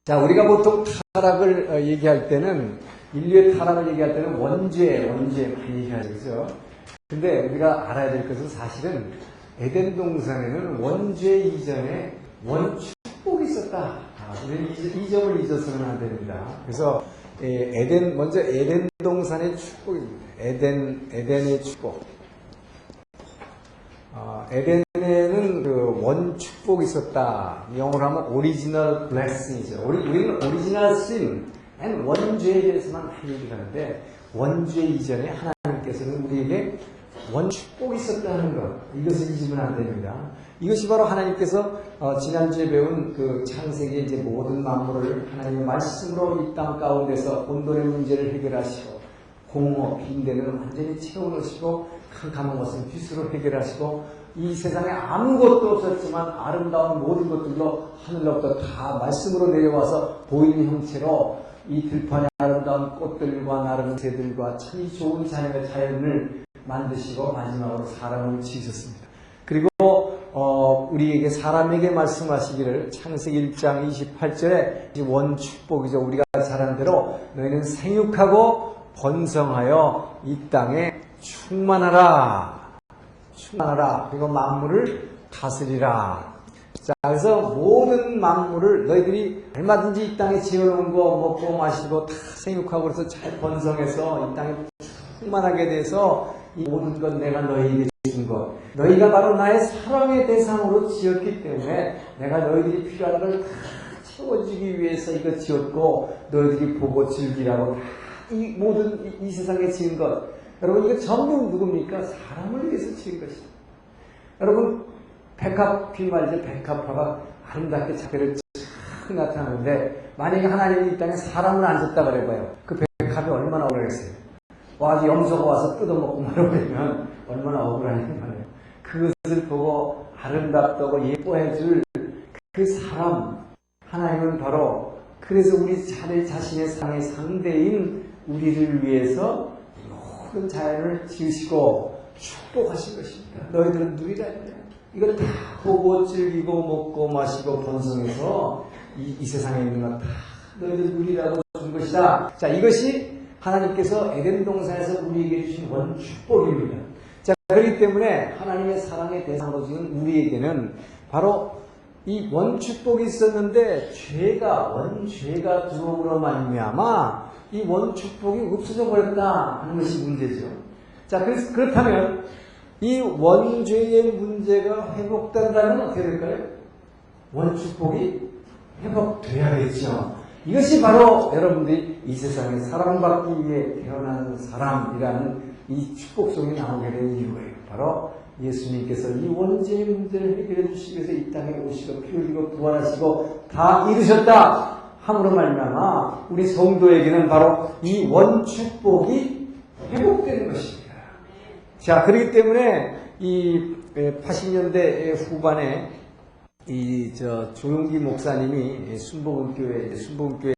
자, 우리가 보통 타락을 얘기할 때는, 인류의 타락을 얘기할 때는 원죄 많이 얘기하죠. 그죠? 근데 우리가 알아야 될 것은 사실은 에덴 동산에는 원죄 이전에 원축복이 있었다. 우리는 이 점을 잊어서는 안 됩니다. 그래서 먼저 에덴 동산의 축복입니다. 에덴의 축복. 에덴에는 그 원축복이 있었다. 영어로 하면 오리지널 블레싱이죠. 우리는 오리지널 신, 원죄에 대해서만 많이 얘기를 하는데, 원죄 이전에 하나님께서는 우리에게 원축복이 있었다는 것, 이것을 잊으면 안 됩니다. 이것이 바로 하나님께서 지난주에 배운 그 창세기의 이제 모든 만물을 하나님의 말씀으로 이 땅 가운데서 온돈의 문제를 해결하시고, 공허, 빈대는 완전히 채워넣으시고, 캄캄한 것은 빛으로 해결하시고, 이 세상에 아무것도 없었지만 아름다운 모든 것들로 하늘로부터 다 말씀으로 내려와서 보이는 형체로 이 들판의 아름다운 꽃들과 나르는 새들과 참 좋은 자연을 만드시고 마지막으로 사람을 지으셨습니다. 그리고 우리에게 사람에게 말씀하시기를 창세기 1장 28절에 원축복이죠. 우리가 잘한 대로 너희는 생육하고 번성하여 이 땅에 충만하라. 그리고 만물을 다스리라. 자, 그래서 모든 만물을 너희들이 얼마든지 이 땅에 지어놓은 거 먹고 마시고 다 생육하고 그래서 잘 번성해서 이 땅에 충만하게 돼서 이 모든 것 내가 너희에게 준 것. 너희가 바로 나의 사랑의 대상으로 지었기 때문에 내가 너희들이 필요한 걸 다 채워주기 위해서 이거 지었고 너희들이 보고 즐기라고 다 이 모든 이 세상에 지은 것. 여러분 이거 전부 누굽니까? 사람을 위해서 지은 것이다. 여러분 백합 말이죠. 백합화가 아름답게 자기를 쫙 나타나는데 만약에 하나님이 이 땅에 사람을 앉았다 그래봐요. 그 백합이 얼마나 억울하겠어요. 아주 염소가 와서 뜯어먹고 말아버리면 얼마나 억울하냐는 말이에요. 그것을 보고 아름답다고 예뻐해줄 그 사람 하나님은 바로 그래서 우리 자신의 상의 상대인 우리를 위해서 모든 자연을 지으시고 축복하신 것입니다. 너희들은 누리라 했다. 이걸 다 보고 즐기고 먹고 마시고 번성해서 이 세상에 있는 것 다 너희들 누리라고 준 것이다. 자, 이것이 하나님께서 에덴 동산에서 우리에게 주신 원축복입니다. 자, 그렇기 때문에 하나님의 사랑의 대상으로 지은 우리에게는 바로 이 원축복이 있었는데 원죄가 들어옴으로 말미암아 이 원축복이 없어져 버렸다 하는 것이 문제죠. 자, 그렇다면 이 원죄의 문제가 회복된다면 어떻게 될까요? 원축복이 회복돼야겠죠. 이것이 바로 여러분들이 이 세상에 사랑받기 위해 태어난 사람이라는 이 축복 속에 나오게 된 이유예요. 바로 예수님께서 이 원죄의 문제를 해결해 주시기 위해서 이 땅에 오시고 피 흘리고 부활하시고 다 이루셨다 함으로 말미암아 우리 성도에게는 바로 이 원축복이 회복되는 것입니다. 자, 그렇기 때문에 이 80년대 후반에 조용기 목사님이 순복음교회를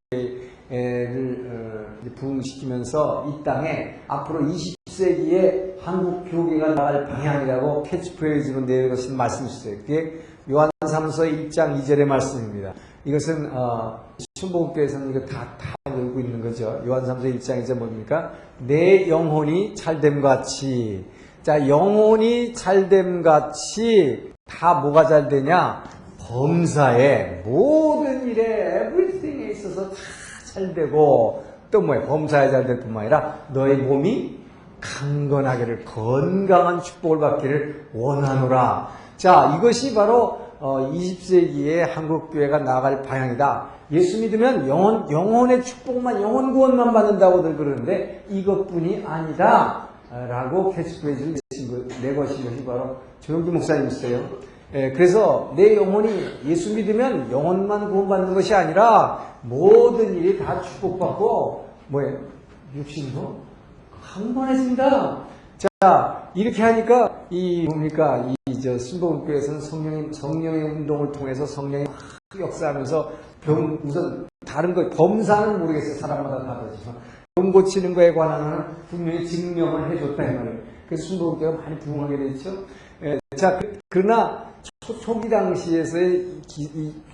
부흥시키면서 이 땅에 앞으로 20세기에 한국 교계가 나갈 방향이라고 캐치프레이즈로 내놓으신 말씀을 주세요. 그게 요한삼서 1장 2절의 말씀입니다. 이것은 순복음교회에서는 이거 다 열고 있는 거죠. 요한삼서 1장 2절 뭡니까? 내 영혼이 잘됨 같이. 자, 영혼이 잘됨 같이 다 뭐가 잘 되냐? 범사에 모든 일에 everything에 있어서 다 잘되고 또 뭐예요? 범사에 잘될 뿐만 아니라 너의 몸이 강건하기를 건강한 축복을 받기를 원하노라. 자, 이것이 바로 20세기의 한국교회가 나아갈 방향이다. 예수 믿으면 영혼의 축복만 영혼 구원만 받는다고들 그러는데 이것뿐이 아니다 라고 캐치프레이즈를 내거신 것이 바로 조용기 목사님이세요. 그래서 내 영혼이 예수 믿으면 영혼만 구원받는 것이 아니라 모든 일이 다 축복받고 뭐예요? 육신도 강건해진다. 자, 이렇게 하니까 순복음교회에서는 성령의 운동을 통해서 성령이 역사하면서 우선 다른 거 범사는 모르겠어요. 사람마다 다르지만 병 고치는 거에 관한 분명히 증명을 해줬다 이 말이에요. 그래서 순복음교회가 많이 부흥하게 됐죠. 자, 그러나 초기 당시에서의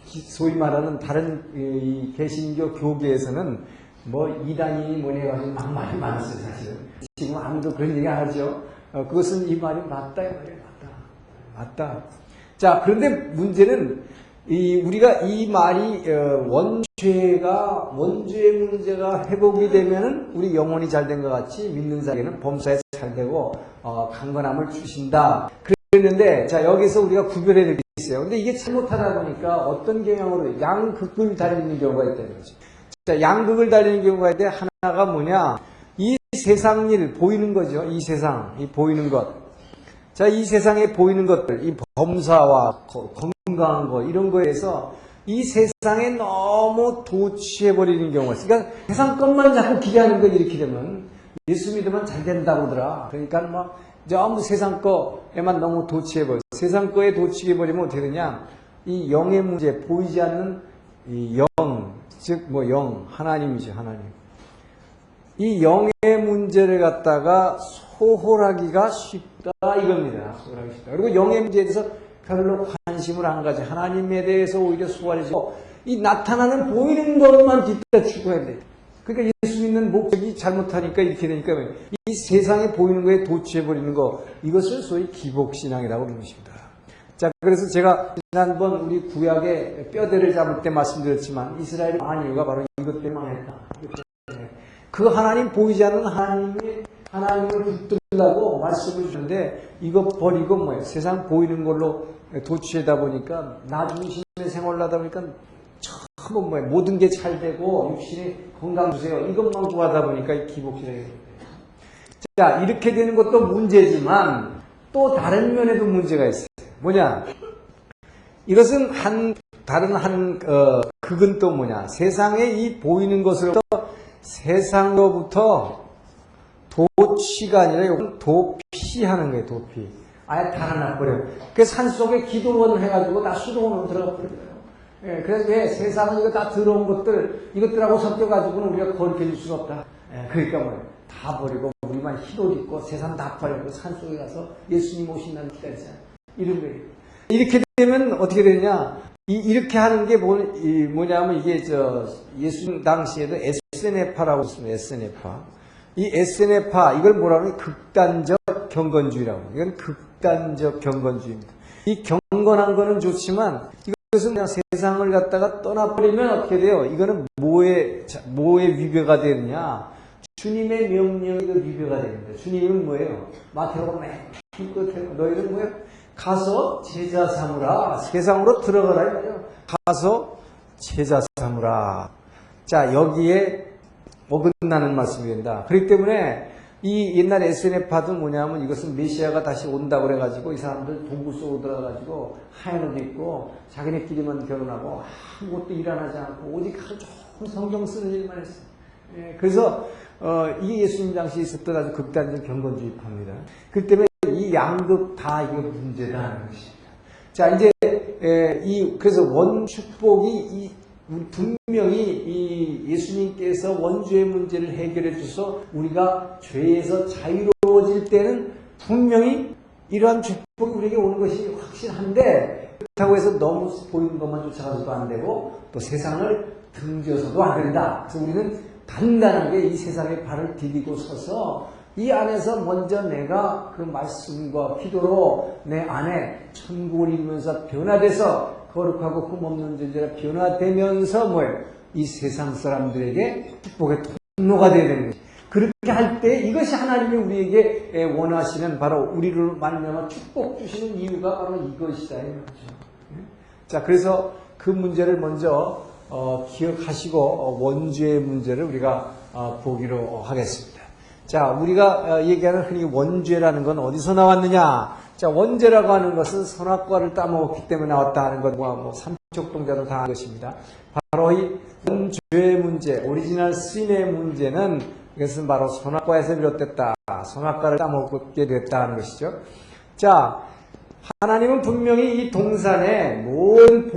소위 말하는 다른 이 개신교 교계에서는 뭐 이단이 뭐니 해가지고 막 말이 많았어요, 사실은. 지금 아무도 그런 얘기 안 하죠. 그것은 이 말이 맞다, 이 말이 맞다. 자, 그런데 문제는 우리가 이 말이 원죄의 문제가 회복이 되면은 우리 영혼이 잘 된 것 같이 믿는 자에게는 범사에 잘 되고 강건함을 주신다. 그랬는데 자, 여기서 우리가 구별해야 될 게 있어요. 근데 이게 잘못하다 보니까 어떤 경향으로 양극을 달리는 경우가 있다는 거죠. 자, 양극을 달리는 경우가 있는데 하나가 뭐냐? 이 세상 일 보이는 거죠. 이 세상, 이 보이는 것. 자, 이 세상에 보이는 것들, 이 범사와 건강한 것, 이런 거에서 이 세상에 너무 도취해버리는 경우가 있어요. 그러니까 세상 것만 자꾸 기대하는 거 이렇게 되면 예수 믿으면 잘 된다고더라. 그러니까 막 전부 세상 거에만 너무 도취해버려. 세상 거에 도취해버리면 어떻게 되냐? 이 영의 문제, 보이지 않는 이 영, 즉 뭐 영, 하나님이죠, 하나님. 이 영의 문제를 갖다가 소홀하기가 쉽다 이겁니다. 소홀하기 쉽다. 그리고 영의 문제에 대해서 별로 관심을 안 가지. 하나님에 대해서 오히려 소홀해지고 이 나타나는 보이는 것만 뒤따라 추구해야 돼. 그러니까 예수 믿는 목적이 잘못하니까 이렇게 되니까 이 세상에 보이는 거에 도취해버리는 거, 이것을 소위 기복신앙이라고 부르는 것입니다. 자, 그래서 제가 지난번 우리 구약의 뼈대를 잡을 때 말씀드렸지만 이스라엘이 망한 이유가 바로 이것 때문에 망했다. 그 하나님 보이지 않는 하나님을 붙들라고 말씀을 주는데 이거 버리고 뭐예요? 세상 보이는 걸로 도취하다 보니까 나 중심의 생활을 하다 보니까 전부 뭐예요? 모든 게 잘 되고 육신이 건강 주세요. 이것만 구하다 보니까 이 기복신앙이 돼요. 자, 이렇게 되는 것도 문제지만 또 다른 면에도 문제가 있어요. 뭐냐? 이것은 다른 극은 또 뭐냐? 세상에 이 보이는 것으로부터 세상로부터 도취가 아니라 이건 도피하는 거예요, 도피. 아예 달아나버려요. 그래서 산속에 기도원을 해가지고 다 수도원으로 들어가 버려요. 예, 그래서 왜 세상은 이거 다 들어온 것들, 이것들하고 섞여가지고는 우리가 거룩해 줄 수가 없다. 예, 그러니까 뭐예요? 다 버리고 우리만 흰옷 입고 세상 다 버리고 산속에 가서 예수님 오신 날 기다리자. 이런 거예요. 이렇게 되면 어떻게 되냐? 이렇게 하는 게 뭐냐면 이게 예수님 당시에도 에스네파라고 있습니다. 에스네파. 이 에스네파, 이걸 뭐라고 하면 극단적 경건주의라고. 이건 극단적 경건주의입니다. 이 경건한 거는 좋지만 이것은 그냥 세상을 갖다가 떠나버리면 어떻게 돼요? 이거는 뭐의 위배가 되느냐? 주님의 명령이 그 위배가 됩니다. 주님은 뭐예요? 마태복음 맨 끝에 너희는 뭐예요? 가서 제자 삼으라. 세상으로 들어가라 이거예요. 가서 제자 삼으라. 자, 여기에 어긋나는 말씀이 된다. 그렇기 때문에 이 옛날 SNF파도 뭐냐면 이것은 메시아가 다시 온다고 그래가지고 이 사람들 동굴 속으로 들어가가지고 하얀 옷 입고 자기네끼리만 결혼하고 아무것도 일 안 하지 않고 오직 하루 종일 성경 쓰는 일만 했어요. 예, 그래서 이게 예수님 당시에 있었던 아주 극단적 경건주의파입니다. 그렇기 때문에 이 양극 다 이거 문제다는 것입니다. 자, 이제 그래서 원축복이 분명히 이 예수님께서 원죄의 문제를 해결해 주셔서 우리가 죄에서 자유로워질 때는 분명히 이러한 축복이 우리에게 오는 것이 확실한데, 그렇다고 해서 너무 보이는 것만 쫓아가서도 안 되고 또 세상을 등져서도 안 된다. 그래서 우리는 단단하게 이 세상에 발을 디디고 서서 이 안에서 먼저 내가 그 말씀과 기도로 내 안에 천국을 이루면서 변화돼서 거룩하고 흠없는 존재가 변화되면서 뭐예요? 이 세상 사람들에게 축복의 통로가 되어야 되는 거예요. 그렇게 할 때 이것이 하나님이 우리에게 원하시는 바로 우리를 만나면 축복 주시는 이유가 바로 이것이다. 자, 그래서 그 문제를 먼저 기억하시고 원죄의 문제를 우리가 보기로 하겠습니다. 자, 우리가 얘기하는 흔히 원죄라는 건 어디서 나왔느냐? 자, 원죄라고 하는 것은 선악과를 따먹었기 때문에 나왔다 하는 것과 뭐 삼척동자도 다 한 것입니다. 바로 이 원죄의 문제, 오리지널 신의 문제는 이것은 바로 선악과에서 비롯됐다. 선악과를 따먹게 됐다 하는 것이죠. 자, 하나님은 분명히 이 동산에 모든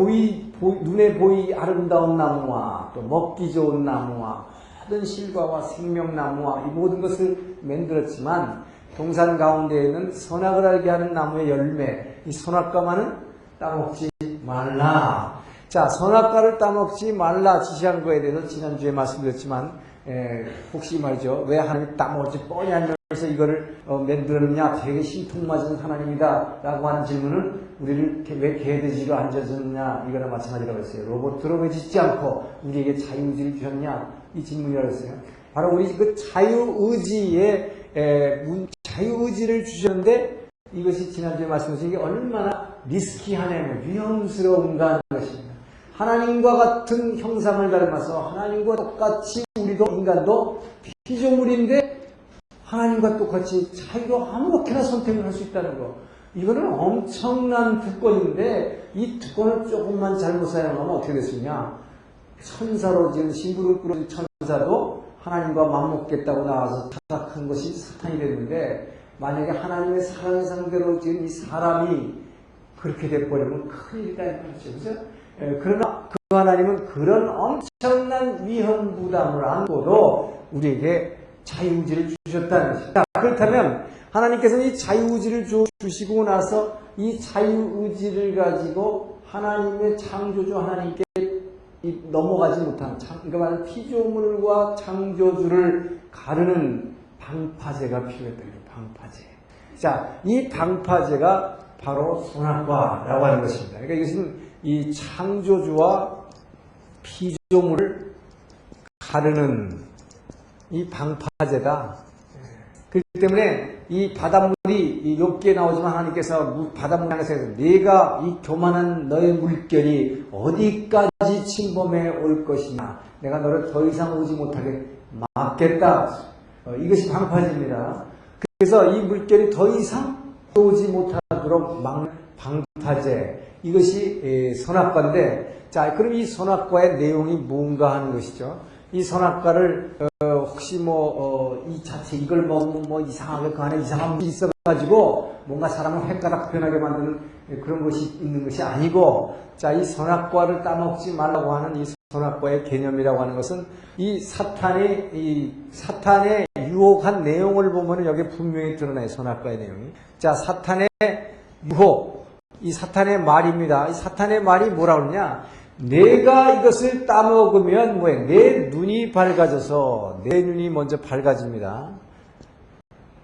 눈에 보이 아름다운 나무와 또 먹기 좋은 나무와 모든 실과와 생명나무와 이 모든 것을 만들었지만 동산 가운데에는 선악을 알게 하는 나무의 열매, 이 선악과만은 따먹지 말라. 자, 선악과를 따먹지 말라 지시한 거에 대해서 지난주에 말씀드렸지만, 혹시 말이죠. 왜 하나님이 따먹을지 뻔히 알면서 이거를 만들었느냐, 되게 신통맞은 하나님이다 라고 하는 질문은 우리를 왜 개돼지로 앉아줬느냐, 이거나 마찬가지라고 했어요. 로봇으로 왜 짓지 않고 우리에게 자유의지를 주셨냐, 이 질문이라고 했어요. 바로 우리 그 자유의지를 주셨는데, 이것이 지난주에 말씀드린 게 얼마나 리스키하냐면 위험스러운가 하는 것입니다. 하나님과 같은 형상을 닮아서 하나님과 똑같이 우리도 인간도 피조물인데 하나님과 똑같이 자유로 아무렇게나 선택을 할 수 있다는 거. 이거는 엄청난 특권인데 이 특권을 조금만 잘못 사용하면 어떻게 됐느냐. 천사로 지은 신부를 꾸린 천사도 하나님과 맞먹겠다고 나와서 타락한 것이 사탄이 됐는데 만약에 하나님의 사랑의 상대로 지은 이 사람이 그렇게 돼버리면 큰일이다 이 말이죠. 그죠? 그러나 그 하나님은 그런 엄청난 위험 부담을 안고도 우리에게 자유의지를 주셨다는 것입니다. 그렇다면 하나님께서는 이 자유의지를 주시고 나서 이 자유의지를 가지고 하나님의 창조주 하나님께 넘어가지 못한 그러니까 말하는 피조물과 창조주를 가르는 방파제가 필요했던 거예요. 방파제. 자, 이 방파제가 바로 선악과라고 하는 것입니다. 그러니까 이것은 이 창조주와 피조물을 가르는 이 방파제다. 그렇기 때문에 이 바닷물이 욥기에 나오지만 하나님께서 바닷물 향해서 네가 이 교만한 너의 물결이 어디까지 침범해 올 것이냐. 내가 너를 더 이상 오지 못하게 막겠다. 이것이 방파제입니다. 그래서 이 물결이 더 이상 오지 못하도록 막는 방파제. 이것이 선악과인데, 자, 그럼 이 선악과의 내용이 뭔가 하는 것이죠. 이 선악과를 혹시 이 자체 이걸 먹으면 이상하게 그 안에 이상한 것이 있어가지고 뭔가 사람을 헷가닥 변하게 만드는 그런 것이 있는 것이 아니고, 자, 이 선악과를 따먹지 말라고 하는 이 선악과의 개념이라고 하는 것은 이 사탄의 유혹한 내용을 보면 여기에 분명히 드러나요. 선악과의 내용이. 자, 사탄의 유혹, 이 사탄의 말입니다. 이 사탄의 말이 뭐라 그러냐? 내가 이것을 따먹으면 내 눈이 밝아져서 내 눈이 먼저 밝아집니다.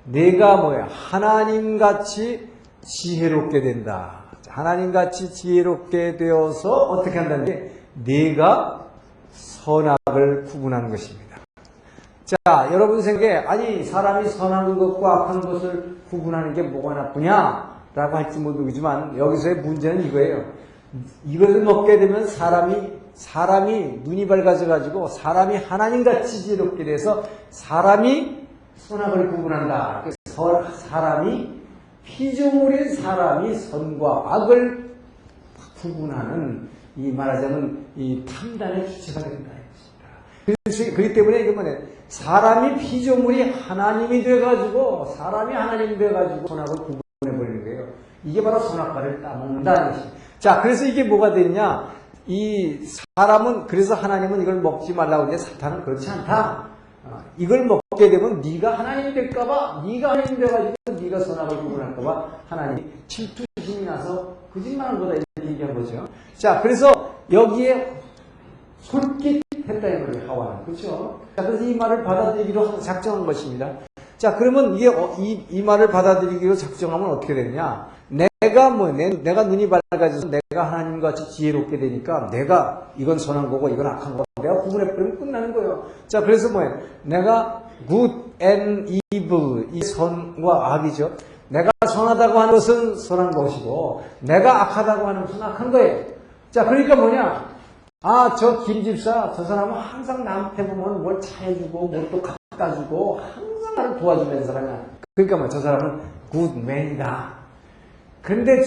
내가 하나님같이 지혜롭게 된다. 하나님같이 지혜롭게 되어서 어떻게 한다는 게 내가 선악을 구분하는 것입니다. 자, 여러분 생각에 아니 사람이 선한 것과 악한 것을 구분하는 게 뭐가 나쁘냐? 라고 할지 모르지만 여기서의 문제는 이거예요. 이것을 먹게 되면 사람이 눈이 밝아져가지고 사람이 하나님같이 지혜롭게 돼서 사람이 선악을 구분한다. 피조물인 사람이 선과 악을 구분하는 이 말하자면 이 판단의 주체가 된다. 그렇기 때문에 이게 사람이 피조물이 하나님이 돼가지고 선악을 구분해버리는 거예요. 이게 바로 선악과를 따먹는다는 것입니다. 자, 그래서 이게 뭐가 되냐? 이 사람은, 그래서 하나님은 이걸 먹지 말라고 하는데 사탄은 그렇지 않다. 이걸 먹게 되면 네가 하나님이 될까봐, 네가 하나님 돼가지고 네가 선악을 구분할까봐 하나님이 질투심이 나서 거짓말한 거다 이렇게 얘기한 거죠. 자, 그래서 여기에 솔깃했다 이 말이에요, 하와는. 그렇죠? 자, 그래서 이 말을 받아들이기로 작정한 것입니다. 자, 그러면 이게 이 말을 받아들이기로 작정하면 어떻게 되느냐? 내가 눈이 밝아져서 내가 하나님같이 지혜롭게 되니까 내가 이건 선한 거고 이건 악한 거고 내가 구분해버리면 끝나는 거예요. 자, 그래서 내가 good and evil, 이 선과 악이죠. 내가 선하다고 하는 것은 선한 것이고 내가 악하다고 하는 것은 악한 거예요. 자, 그러니까 저 김집사, 저 사람은 항상 남한테 보면 뭘 잘해주고 뭘 또 갖다 주고 항상 나를 도와주는 사람이야. 그러니까 저 사람은 굿맨이다. 근데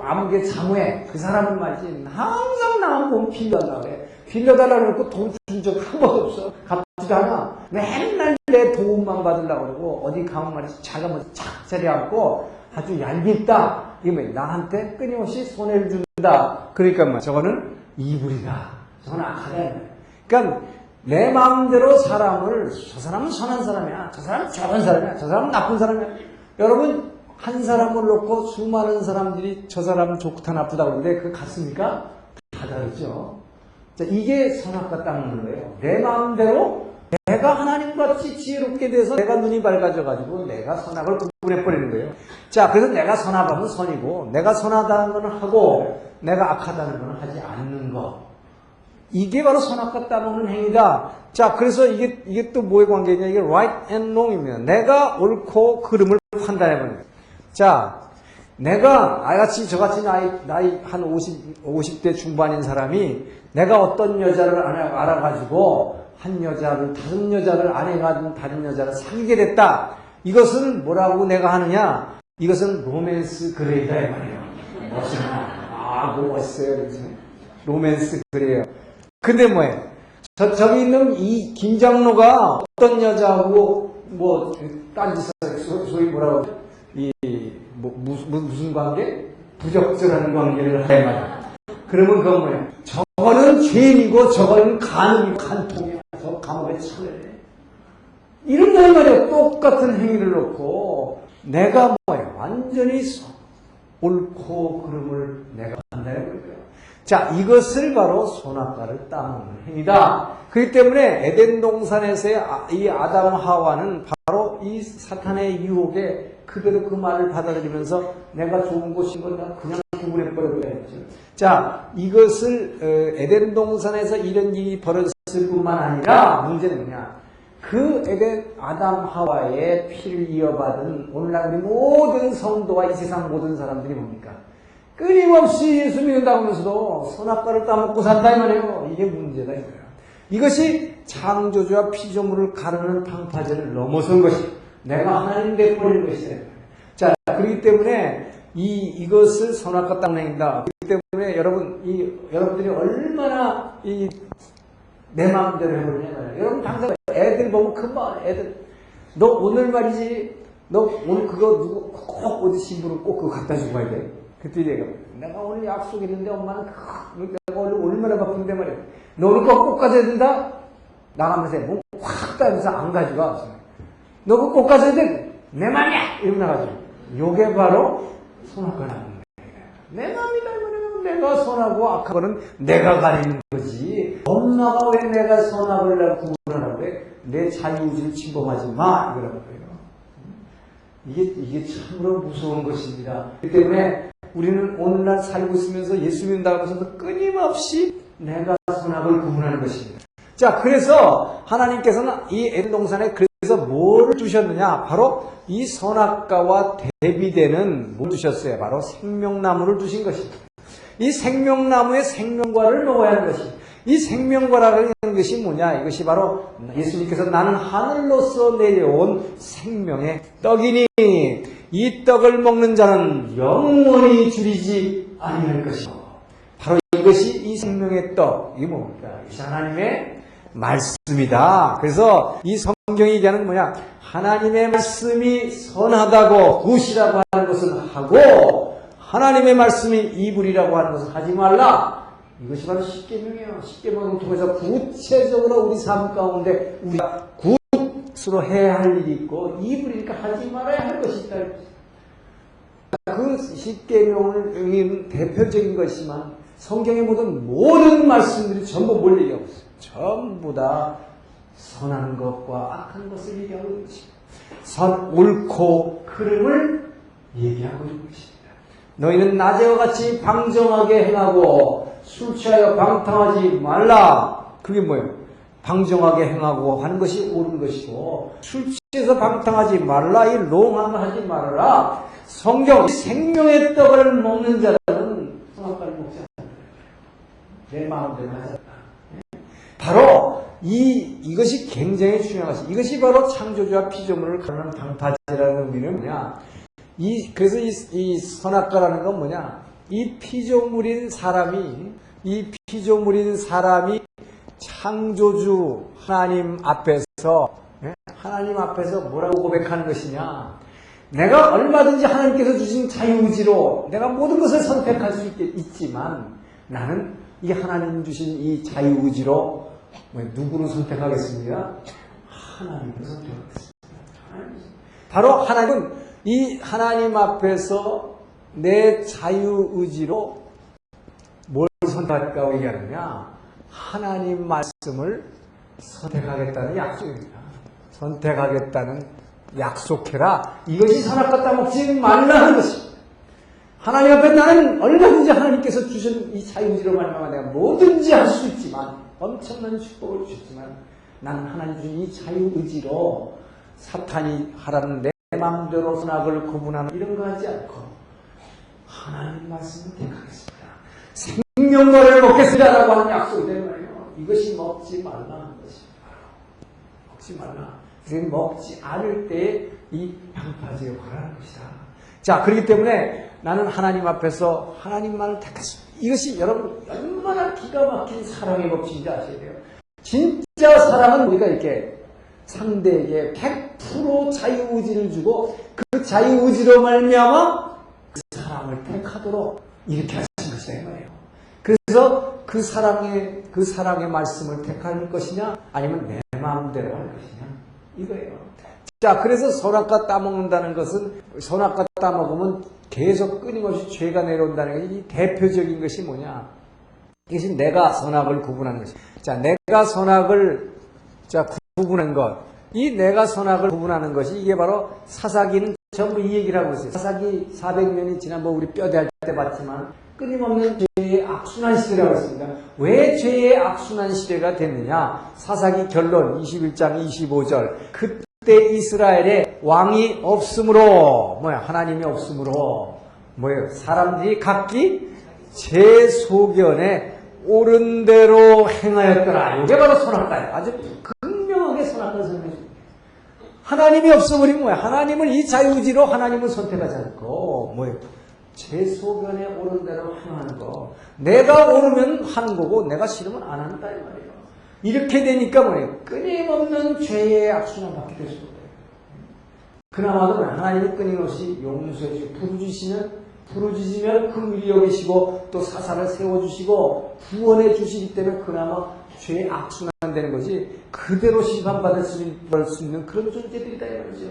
아무개 자무해. 그 사람은 말이지. 항상 나만 보면 빌려달라고 그래. 빌려달라고 그러고 돈 준 적 한 번도 없어. 갚지도 않아. 맨날 내 도움만 받으려고 그러고, 어디 가면 말이지. 자가 착 차려갖고 아주 얄밉다. 이게 나한테 끊임없이 손해를 준다. 그러니까 저거는 이불이다. 저거는 악하다. 그러니까 내 마음대로 사람을, 저 사람은 선한 사람이야. 저 사람은 저런 사람이야. 저 사람은 나쁜 사람이야. 여러분, 한 사람을 놓고 수많은 사람들이 저 사람 좋다 나쁘다 그러는데 그거 같습니까? 다 다르죠. 자, 이게 선악과 따먹는 거예요. 내 마음대로 내가 하나님같이 지혜롭게 돼서 내가 눈이 밝아져가지고 내가 선악을 구분해버리는 거예요. 자, 그래서 내가 선하다면 선이고 내가 선하다는 건 하고 내가 악하다는 건 하지 않는 거. 이게 바로 선악과 따먹는 행위다. 자, 그래서 이게 또 뭐의 관계냐? 이게 right and wrong입니다. 내가 옳고 그름을 판단해보는 거예요. 자, 내가 저같이 나이 한 50대 중반인 사람이 내가 어떤 여자를 알아가지고 한 여자를, 다른 여자를 아내가 든 다른 여자를 사귀게 됐다. 이것은 뭐라고 내가 하느냐? 이것은 로맨스 그레이다 이 말이에요. 멋있나? 뭐 멋있어요. 로맨스 그레이요. 근데 뭐예요? 저기 있는 이 김장로가 어떤 여자하고 딴짓을 소위 뭐라고 무슨 관계? 부적절한 관계를 할 말이야. 그러면 그건 뭐예요? 저거는 죄인이고 저거는 간통이야. 저 감옥에 처해. 이런 말이에요. 똑같은 행위를 놓고 내가 뭐예요? 완전히 옳고 그름을 내가 한다는 거예요. 자, 이것을 바로 선악과를 따먹는 행위다. 그렇기 때문에 에덴 동산에서의 이 아담 하와는 바로 이 사탄의 유혹에 그대로 그 말을 받아들이면서 내가 좋은 것인 건 그냥 구분해버려야죠. 자, 이것을 에덴 동산에서 이런 일이 벌어졌을 뿐만 아니라 문제는 뭐냐? 그 에덴 아담 하와의 피를 이어받은 오늘날 우리 모든 성도와 이 세상 모든 사람들이 뭡니까? 끊임없이 예수 믿는다고 하면서도 선악과를 따먹고 산다 이 말이에요. 이게 문제다 이거예요. 이것이 창조주와 피조물을 가르는 방파제를 넘어선 것이 내가 하나님 되어버린 것이다. 자, 그렇기 때문에 이것을 선악과 따먹는다. 그렇기 때문에 여러분들이 얼마나 내 마음대로 해버리냐. 여러분 당장 애들 보면 금방 애들 너 오늘 말이지 너 오늘 그거 누구 꼭 어디 신부를 꼭 그거 갖다 주고 가야 돼. 그때 내가 오늘 약속 있는데 엄마는 내가 오늘 얼마나 바쁜데 말이야. 너 오늘 꼭 가져야 된다? 나가면서 뭐확 따면서 안 가져가. 너 그거 꼭 가져야 돼? 내 맘이야! 이러고 나가지고. 요게 바로 선악과 나가는 거예요. 내 맘이다 이거는 내가 선하고 악한 거는 내가 가리는 거지. 엄마가 왜 내가 선악을 구분하라고 그래? 내 자유의지를 침범하지 마! 이거라고 그래요. 이게 참으로 무서운 것입니다. 그렇기 때문에 우리는 오늘날 살고 있으면서 예수 믿는다고 하면서도 끊임없이 내가 선악을 구분하는 것입니다. 자, 그래서 하나님께서는 이 에덴 동산에 그래서 뭐를 두셨느냐? 바로 이 선악과와 대비되는 뭘 두셨어요? 바로 생명나무를 두신 것입니다. 이 생명나무의 생명과를 먹어야 하는 것입니다. 이 생명과라는 것이 뭐냐? 이것이 바로 예수님께서 나는 하늘로서 내려온 생명의 떡이니 이 떡을 먹는 자는 영원히 줄이지 아니할 것이고 바로 이것이 이 생명의 떡. 이게 뭡니까? 이것이 하나님의 말씀이다. 그래서 이 성경이 얘기하는 뭐냐? 하나님의 말씀이 선하다고 굿이라고 하는 것은 하고 하나님의 말씀이 이불이라고 하는 것은 하지 말라. 이것이 바로 십계명이에요. 십계명을 통해서 구체적으로 우리 삶 가운데 우리가 굿으로 해야 할 일이 있고 이불이니까 하지 말아야 할 것이 있다. 그 십계명은 대표적인 것이지만 성경의 모든 말씀들이 전부 뭘 얘기하고 있어요? 전부 다 선한 것과 악한 것을 얘기하고 있는 것입니다. 옳고 그름을 얘기하고 있는 것입니다. 너희는 낮에와 같이 방정하게 행하고 술 취하여 방탕하지 말라. 그게 뭐예요? 방정하게 행하고 하는 것이 옳은 것이고 술 취해서 방탕하지 말라. 이 롱함을 하지 말아라. 성경 생명의 떡을 먹는 자는 선악과를 먹지 않는다. 내 마음대로 하지 않는다. 바로 이것이 굉장히 중요한 것이 이것이 바로 창조주와 피조물을 가르는 방파제라는 의미는 뭐냐? 그래서 이 선악과라는 건 뭐냐? 이 피조물인 사람이 창조주 하나님 앞에서 뭐라고 고백하는 것이냐? 내가 얼마든지 하나님께서 주신 자유의지로 내가 모든 것을 선택할 수 있지만 나는 이 하나님 주신 이 자유의지로 누구를 선택하겠습니까? 하나님을 선택하겠습니다. 바로 하나님은 이 하나님 앞에서 내 자유의지로 뭘 선택할까 얘기하느냐? 하나님 말씀을 선택하겠다는 약속입니다. 선택하겠다는 약속해라. 이것이 선악과 따먹지 말라는 것입니다. 하나님 앞에 나는 얼마든지 하나님께서 주신 이 자유의지로 말미암아 내가 뭐든지 할 수 있지만, 엄청난 축복을 주셨지만, 나는 하나님 주신 이 자유의지로 사탄이 하라는 내 마음대로 선악을 구분하는 이런 거 하지 않고 하나님 말씀을 택하겠습니다. 생명과를 먹겠습니다라고 하는 약속이 되는 말이에요. 이것이 먹지 말라는 것입니다. 먹지 말라. 그래서 먹지 않을 때 이 양파제 역할을 하는 것이다. 자, 그렇기 때문에 나는 하나님 앞에서 하나님만을 택했습니다. 이것이 여러분 얼마나 기가 막힌 사랑의 법칙인지 아셔야 돼요. 진짜 사랑은 우리가 이렇게 상대에게 100% 자유의지를 주고 그 자유의지로 말미암아 그 사랑을 택하도록 이렇게 하신 것이다 이 말이에요. 그래서 그 사랑의 말씀을 택할 것이냐 아니면 내 마음대로 할 것이냐 이거예요. 자, 그래서 선악과 따먹는다는 것은 선악과 따먹으면 계속 끊임없이 죄가 내려온다는 것이 이 대표적인 것이 뭐냐? 이것이 내가 선악을 구분하는 것이. 자, 내가 선악을 구분한 것. 이 내가 선악을 구분하는 것이 이게 바로 사사기는 전부 이 얘기를 하고 있어요. 사사기 400년이 지난번 우리 뼈대할 때 봤지만 끊임없는 죄의 악순환 시대라고 했습니다. 왜 죄의 악순환 시대가 됐느냐? 사사기 결론 21장 25절. 그때 이스라엘에 왕이 없으므로 하나님이 없으므로 사람들이 각기 제 소견에 옳은 대로 행하였더라. 이게 바로 선악과예요. 아주 극명하게 선악과를 설명해 줍니다. 하나님이 없어버리면 하나님을 이 자유의지로 하나님을 선택하지 않고 제 소견에 옳은 대로 행하는 거. 내가 옳으면 하는 거고 내가 싫으면 안 한다 이 말이에요. 이렇게 되니까 끊임없는 죄의 악순환 받게 되는 거예요. 그나마도 하나님이 끊임없이 용서해 주시고 부르짖으면 긍휼히 여기시고 또 사사를 세워주시고 구원해 주시기 때문에 그나마 죄의 악순환되는 것이 그대로 심판받을 수 있는 그런 존재들이다 이 말이죠.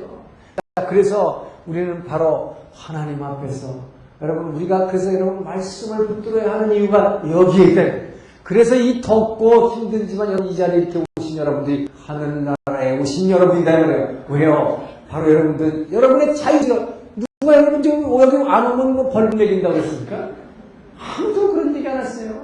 그래서 우리는 바로 하나님 앞에서 여러분 그래서 여러분 말씀을 붙들어야 하는 이유가 여기에 있다. 그래서 이 덥고 힘들지만 여러분 이 자리에 이렇게 오신 여러분들이 하늘나라에 오신 여러분이다 말이에요. 왜요? 바로 여러분의 자유죠. 누가 여러분 지금 여기 안 오면 벌금 내린다고 했습니까? 아무도 그런 얘기 안 했어요.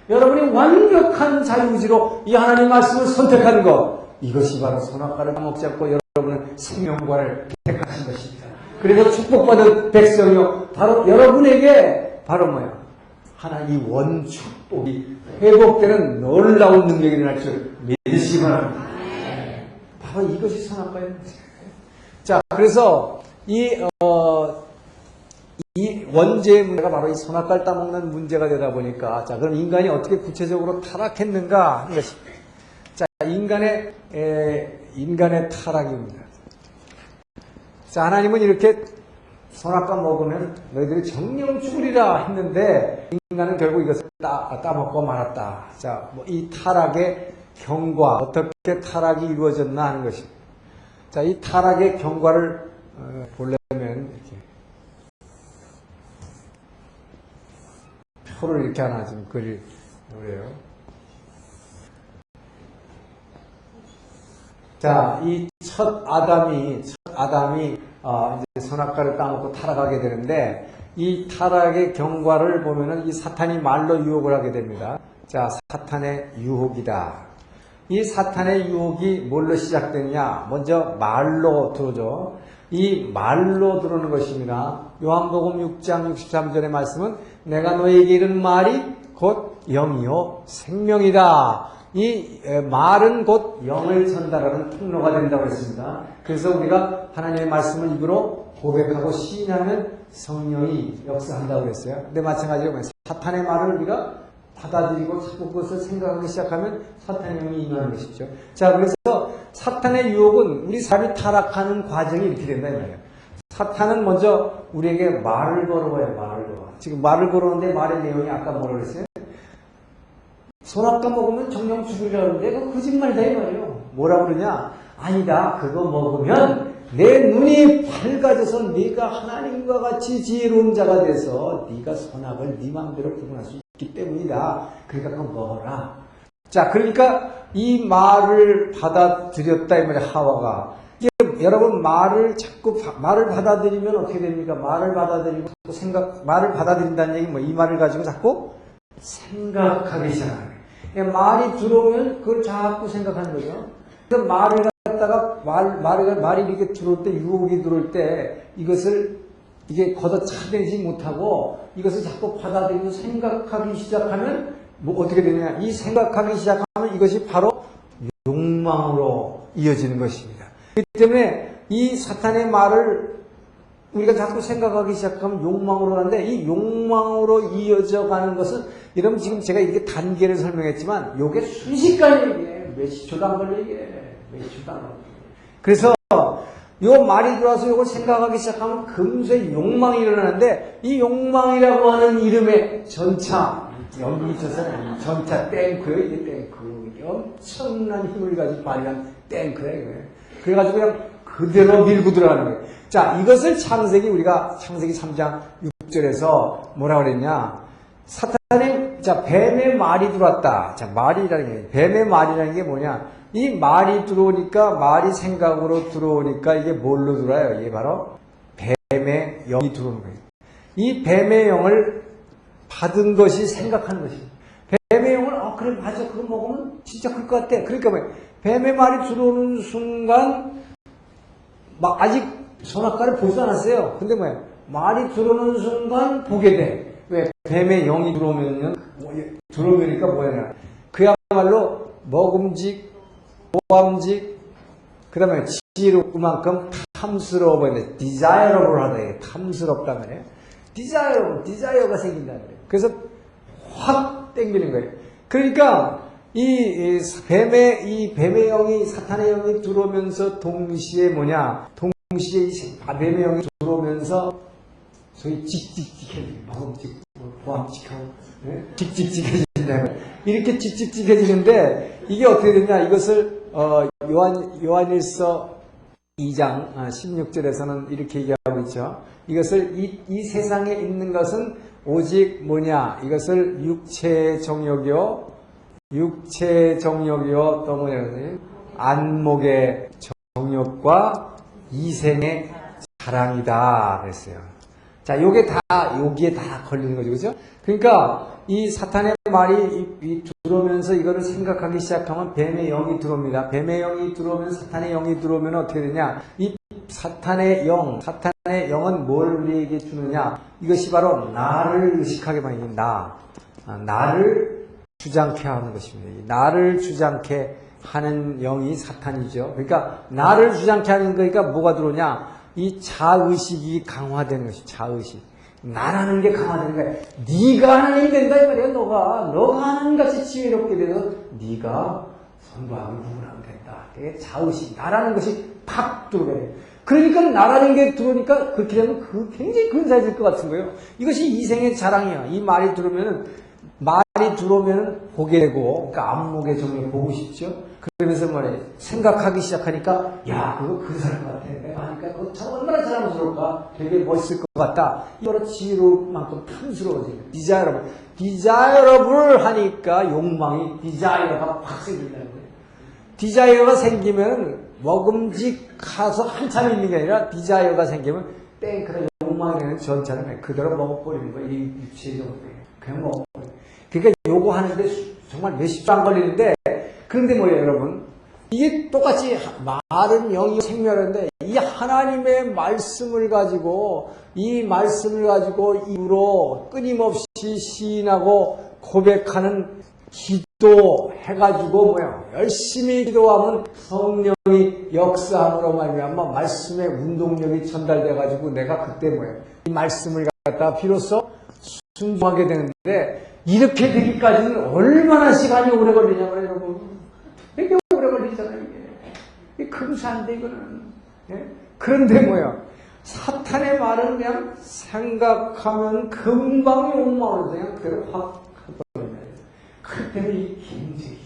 여러분이 완벽한 자유의지로 이 하나님 말씀을 선택하는 것, 이것이 바로 선악과를 따먹지 않고 여러분은 생명과를 택하신 것입니다. 그래서 축복받은 백성이요, 바로 여러분에게 바로 하나님 원축복이 회복되는 놀라운 능력이 일어날 줄 믿으시기 바랍니다. 바로 이것이 선악과예요. 자, 그래서 이 원죄의 문제가 바로 이 선악과를 따먹는 문제가 되다 보니까, 자, 그럼 인간이 어떻게 구체적으로 타락했는가 하는 것입니다. 자, 인간의 타락입니다. 자, 하나님은 이렇게 선악과 먹으면 너희들이 정령 죽으리라 했는데, 인간은 결국 이것을 따먹고 말았다. 자, 이 타락의 경과, 어떻게 타락이 이루어졌나 하는 것입니다. 자, 이 타락의 경과를 보려면 이렇게 표를 이렇게 하나 좀 그려요. 자, 이 첫 아담이 이제 선악과를 따먹고 타락하게 되는데, 이 타락의 경과를 보면은 이 사탄이 말로 유혹을 하게 됩니다. 자, 사탄의 유혹이다. 이 사탄의 유혹이 뭘로 시작되느냐? 먼저 말로 들어오죠. 이 말로 들어오는 것입니다. 요한복음 6장 63절의 말씀은 내가 너에게 이른 말이 곧 영이요 생명이다. 이 말은 곧 영을 전달하는 통로가 된다고 했습니다. 그래서 우리가 하나님의 말씀을 입으로 고백하고 시인하면 성령이 역사한다고 했어요. 근데 마찬가지로 사탄의 말을 우리가 받아들이고 자꾸 그것을 생각하기 시작하면 사탄의 영이 임하는 것이죠. 자, 그래서 사탄의 유혹은 우리 삶이 타락하는 과정이 이렇게 된다 이 말이에요. 사탄은 먼저 우리에게 말을 걸어봐요. 말을 걸어. 지금 말을 걸어오는데 말의 내용이 아까 뭐라고 그랬어요? 선악과 먹으면 정령 죽으리라 그러는데 그거 거짓말이다 이 말이에요. 뭐라 그러냐? 아니다. 그거 먹으면 내 눈이 밝아져서 네가 하나님과 같이 지혜로운 자가 돼서 네가 선악을 네 마음대로 구분할 수 있기 때문이다. 그러니까 그거 먹어라. 자, 그러니까 이 말을 받아들였다 이 말이야, 하와가. 이게 여러분 말을 받아들이면 어떻게 됩니까? 말을 받아들이고 말을 받아들인다는 얘기 이 말을 가지고 자꾸 생각하기 시작하는 거예요. 말이 들어오면 그걸 자꾸 생각하는 거죠. 그 말을 갖다가 말이 이렇게 들어올 때, 유혹이 들어올 때 이게 걷어차내지 못하고 이것을 자꾸 받아들이고 생각하기 시작하면 어떻게 되느냐? 이 생각하기 시작하면 이것이 바로 욕망으로 이어지는 것입니다. 그렇기 때문에 이 사탄의 말을 우리가 자꾸 생각하기 시작하면 욕망으로 가는데, 이 욕망으로 이어져 가는 것은 여러분 지금 제가 이렇게 단계를 설명했지만 이게 순식간에 이게 몇십 초도 안 걸려 이게 몇십 초도 안 걸려. 그래서 요 말이 들어와서 이걸 생각하기 시작하면 금세 욕망이 일어나는데, 이 욕망이라고 하는 이름의 전차, 여기 있어서는 전차 탱크예요. 이게 탱크. 엄청난 힘을 가지고 발휘한 탱크예요. 이거예요. 그래가지고 그냥 그대로 밀고 들어가는 거예요. 자, 이것을 창세기 3장 6절에서 뭐라 그랬냐? 사탄이, 뱀의 말이 들어왔다. 자, 뱀의 말이라는 게 뭐냐? 이 말이 들어오니까, 말이 생각으로 들어오니까 이게 뭘로 들어와요? 이게 바로 뱀의 영이 들어오는 거예요. 이 뱀의 영을 받은 것이 생각하는 것입니다. 뱀의 영을, 그래, 맞아. 그거 먹으면 진짜 클 것 같아. 그러니까 뱀의 말이 들어오는 순간, 아직 선악과를 보지도 않았어요. 근데 말이 들어오는 순간 보게 돼. 왜? 뱀의 영이 들어오니까 뭐냐. 그야말로 먹음직, 보암직, 그 다음에 지혜로울 만큼 탐스러워 보이는데, desirable 하다. 탐스럽다 말이에요. 디자이어가 생긴다는 거예요. 그래서 확 땡기는 거예요. 그러니까 이 뱀의 영이, 사탄의 영이 들어오면서 동시에 동시에 이 뱀의 영이 들어오면서 소위 직직직해지는, 먹음직, 보암직하고 직직직해진다. 이렇게 직직직해지는데 이게 어떻게 되냐? 이것을 요한일서 2장 16절에서는 이렇게 얘기하고 있죠. 이것을 이 세상에 있는 것은 오직 뭐냐? 이것을 육체의 정욕이요 또 뭐냐? 안목의 정욕과 이생의 자랑이다 그랬어요. 자, 여기에 다 걸리는 거죠, 그죠? 그러니까 이 사탄의 말이 들어오면서 이거를 생각하기 시작하면 뱀의 영이 들어옵니다. 뱀의 영이 들어오면, 사탄의 영이 들어오면 어떻게 되냐? 이 사탄의 영은 뭘 우리에게 주느냐? 이것이 바로 나를 의식하게 만드는 나를 주장케 하는 것입니다. 나를 주장케 하는 영이 사탄이죠. 그러니까 나를 주장케 하는 거니까 뭐가 들어오냐? 이 자의식이 강화되는 것이 자의식. 나라는 게 강화되는 거야. 네가 하나님이 된다 이 말이야. 너가 하나님같이 지혜롭게 돼서 네가 선부하면 구분하면 된다. 이게 자의식. 나라는 것이 팍 들어오게. 그러니까 나라는 게 들어오니까 그렇게 되면 굉장히 근사해질 것 같은 거예요. 이것이 이생의 자랑이야. 이 말이 들어오면 보게 되고, 그러니까 안목의 정욕 보고 싶죠. 그러면서 생각하기 시작하니까, 야, 그거 근사할 것 같아. 내가 하니까 그거 참 얼마나 자랑스러울까? 되게 멋있을 것 같다. 이거로 지혜로울 만큼 탐스러워지는 디자이러블 하니까 욕망이, 디자이어가 확 생긴다는 거예요. 디자이어가 생기면 먹음직해서 한참 있는 게 아니라, 디자이어가 생기면 땡크나 욕망이 되는 전차는 그대로 먹어버리는 거예요. 이 유체적으로. 그냥 먹어버리는 거예요. 그러니까 요거 하는데 정말 몇십 초 안 걸리는데, 그런데 뭐예요, 여러분? 이게 똑같이 말은 영이 생명인데, 이 하나님의 말씀을 가지고, 입으로 끊임없이 시인하고 고백하는 기도해가지고, 열심히 기도하면 성령이 역사함으로 말미암아 말씀의 운동력이 전달돼가지고, 내가 그때 이 말씀을 갖다 비로소 순종하게 되는데, 이렇게 되기까지는 얼마나 시간이 오래 걸리냐고요, 여러분. 되게 오래 걸리잖아요, 이게. 금수한데, 이거는. 예? 그런데 사탄의 말은 그냥 생각하면 금방 욕망으로 그냥 그대로 확 해버리는 거예요. 그때는 이 굉장히